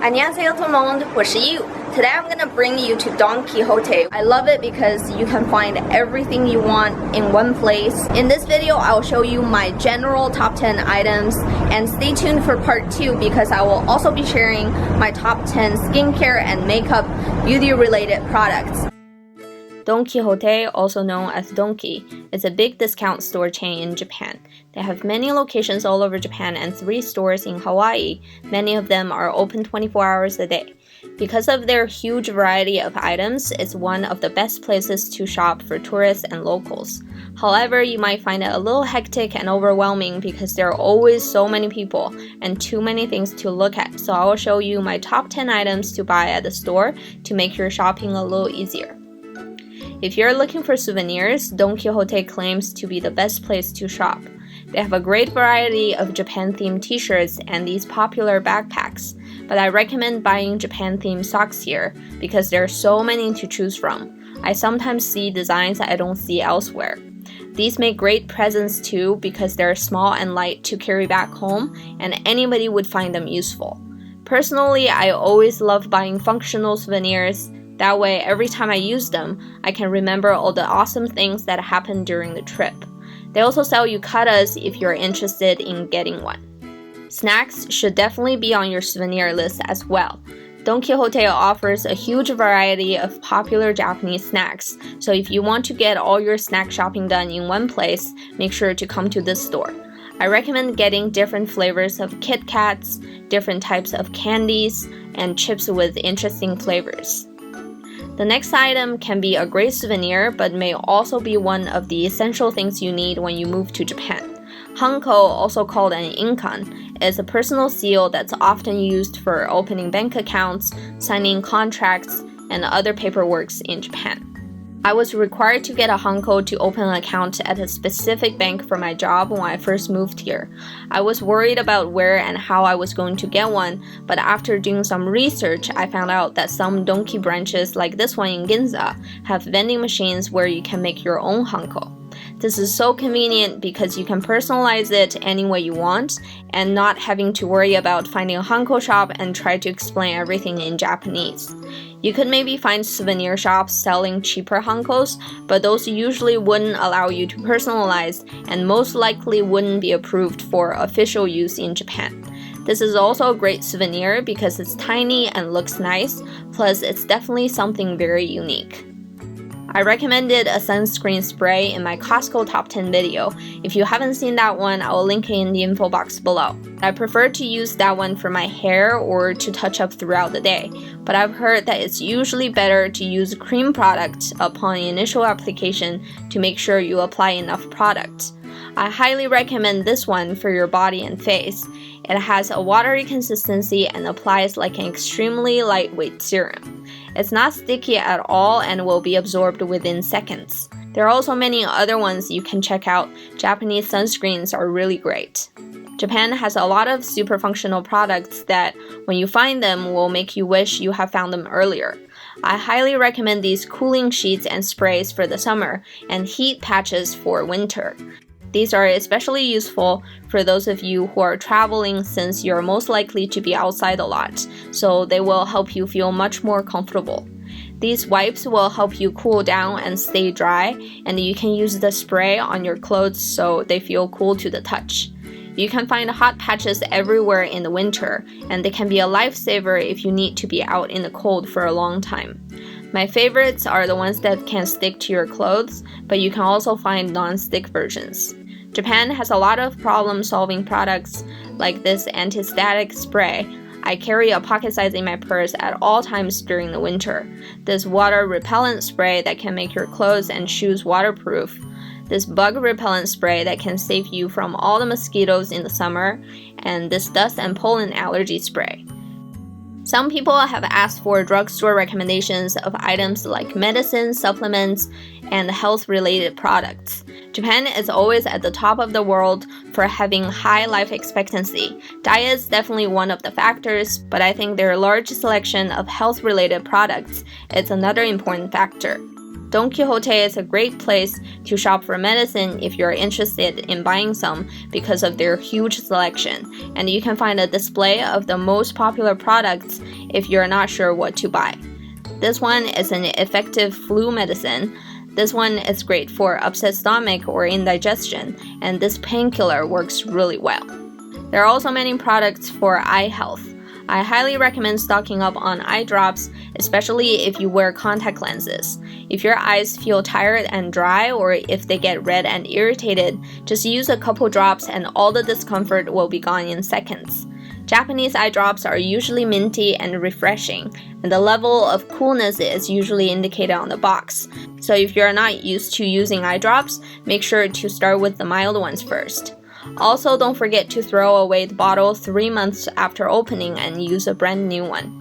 안녕하세요 tout le monde, 我是 Yu. Today I'm gonna bring you to Don Quijote. I love it because you can find everything you want in one place. In this video, I'll show you my general top 10 items, and stay tuned for part 2 because I will also be sharing my top 10 skincare and makeup beauty related products. Don Quijote, also known as Donki, is a big discount store chain in Japan. They have many locations all over Japan and 3 stores in Hawaii. Many of them are open 24 hours a day. Because of their huge variety of items, it's one of the best places to shop for tourists and locals. However, you might find it a little hectic and overwhelming because there are always so many people and too many things to look at. So I will show you my top 10 items to buy at the store to make your shopping a little easier. If you're looking for souvenirs, Don Quijote claims to be the best place to shop. They have a great variety of Japan-themed t-shirts and these popular backpacks, but I recommend buying Japan-themed socks here because there are so many to choose from. I sometimes see designs that I don't see elsewhere. These make great presents too because they're small and light to carry back home, and anybody would find them useful. Personally, I always love buying functional souvenirs. That way, every time I use them, I can remember all the awesome things that happened during the trip. They also sell yukatas if you're interested in getting one. Snacks should definitely be on your souvenir list as well. Don Quijote offers a huge variety of popular Japanese snacks, so if you want to get all your snack shopping done in one place, make sure to come to this store. I recommend getting different flavors of Kit Kats, different types of candies, and chips with interesting flavors. The next item can be a great souvenir, but may also be one of the essential things you need when you move to Japan. Hanko, also called an Inkan, is a personal seal that's often used for opening bank accounts, signing contracts, and other paperwork in Japan. I was required to get a Hanko to open an account at a specific bank for my job when I first moved here. I was worried about where and how I was going to get one, but after doing some research, I found out that some Donki branches like this one in GInza have vending machines where you can make your own Hanko. This is so convenient because you can personalize it any way you want and not having to worry about finding a Hanko shop and try to explain everything in Japanese. You could maybe find souvenir shops selling cheaper Hankos, but those usually wouldn't allow you to personalize and most likely wouldn't be approved for official use in Japan. This is also a great souvenir because it's tiny and looks nice, plus it's definitely something very unique. I recommended a sunscreen spray in my Costco top 10 video. If you haven't seen that one, I will link it in the info box below. I prefer to use that one for my hair or to touch up throughout the day, but I've heard that it's usually better to use a cream product upon initial application to make sure you apply enough product. I highly recommend this one for your body and face. It has a watery consistency and applies like an extremely lightweight serum. It's not sticky at all and will be absorbed within seconds. There are also many other ones you can check out. Japanese sunscreens are really great. Japan has a lot of super functional products that, when you find them, will make you wish you had found them earlier. I highly recommend these cooling sheets and sprays for the summer and heat patches for winter. These are especially useful for those of you who are traveling since you're most likely to be outside a lot, so they will help you feel much more comfortable. These wipes will help you cool down and stay dry, and you can use the spray on your clothes so they feel cool to the touch. You can find hot patches everywhere in the winter, and they can be a lifesaver if you need to be out in the cold for a long time. My favorites are the ones that can stick to your clothes, but you can also find non-stick versions. Japan has a lot of problem-solving products like this anti-static spray. I carry a pocket size in my purse at all times during the winter. This water repellent spray that can make your clothes and shoes waterproof. This bug repellent spray that can save you from all the mosquitoes in the summer. And this dust and pollen allergy spray. Some people have asked for drugstore recommendations of items like medicine, supplements, and health-related products. Japan is always at the top of the world for having high life expectancy. Diet is definitely one of the factors, but I think their large selection of health-related products is another important factor. Don Quijote is a great place to shop for medicine if you're interested in buying some because of their huge selection, and you can find a display of the most popular products if you're not sure what to buy. This one is an effective flu medicine. This one is great for upset stomach or indigestion, and this painkiller works really well. There are also many products for eye health. I highly recommend stocking up on eye drops, especially if you wear contact lenses. If your eyes feel tired and dry, or if they get red and irritated, just use a couple drops and all the discomfort will be gone in seconds. Japanese eye drops are usually minty and refreshing, and the level of coolness is usually indicated on the box. So if you're not used to using eye drops, make sure to start with the mild ones first. Also, don't forget to throw away the bottle 3 months after opening and use a brand new one.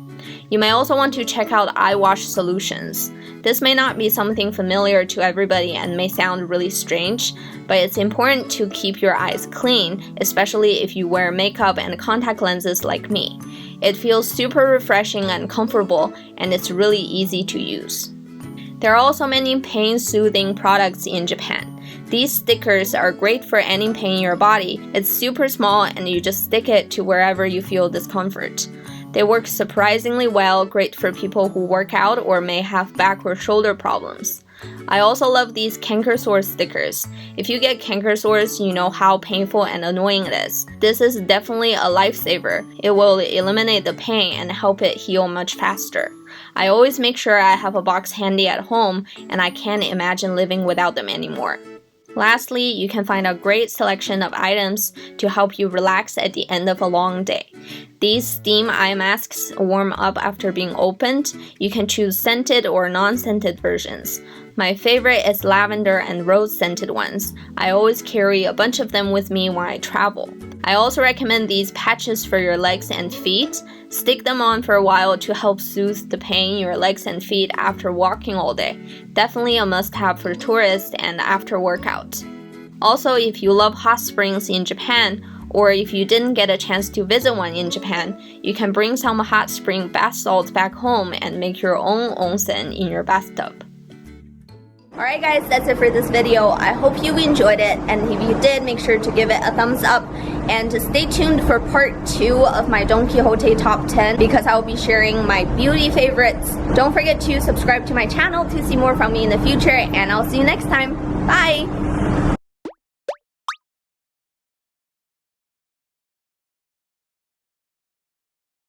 You may also want to check out eye wash solutions. This may not be something familiar to everybody and may sound really strange, but it's important to keep your eyes clean, especially if you wear makeup and contact lenses like me. It feels super refreshing and comfortable, and it's really easy to use. There are also many pain-soothing products in Japan. These stickers are great for any pain in your body. It's super small and you just stick it to wherever you feel discomfort. They work surprisingly well, great for people who work out or may have back or shoulder problems. I also love these canker sore stickers. If you get canker sores, you know how painful and annoying it is. This is definitely a lifesaver. It will eliminate the pain and help it heal much faster. I always make sure I have a box handy at home, and I can't imagine living without them anymore. Lastly, you can find a great selection of items to help you relax at the end of a long day. These steam eye masks warm up after being opened. You can choose scented or non-scented versions. My favorite is lavender and rose scented ones. I always carry a bunch of them with me when I travel. I also recommend these patches for your legs and feet. Stick them on for a while to help soothe the pain in your legs and feet after walking all day. Definitely a must-have for tourists and after workout. Also, if you love hot springs in Japan, or if you didn't get a chance to visit one in Japan, you can bring some hot spring bath salts back home and make your own onsen in your bathtub. Alright guys, that's it for this video. I hope you enjoyed it, and if you did, make sure to give it a thumbs up and to stay tuned for part 2 of my Don Quijote top 10 because I'll be sharing my beauty favorites. Don't forget to subscribe to my channel to see more from me in the future, and I'll see you next time. Bye!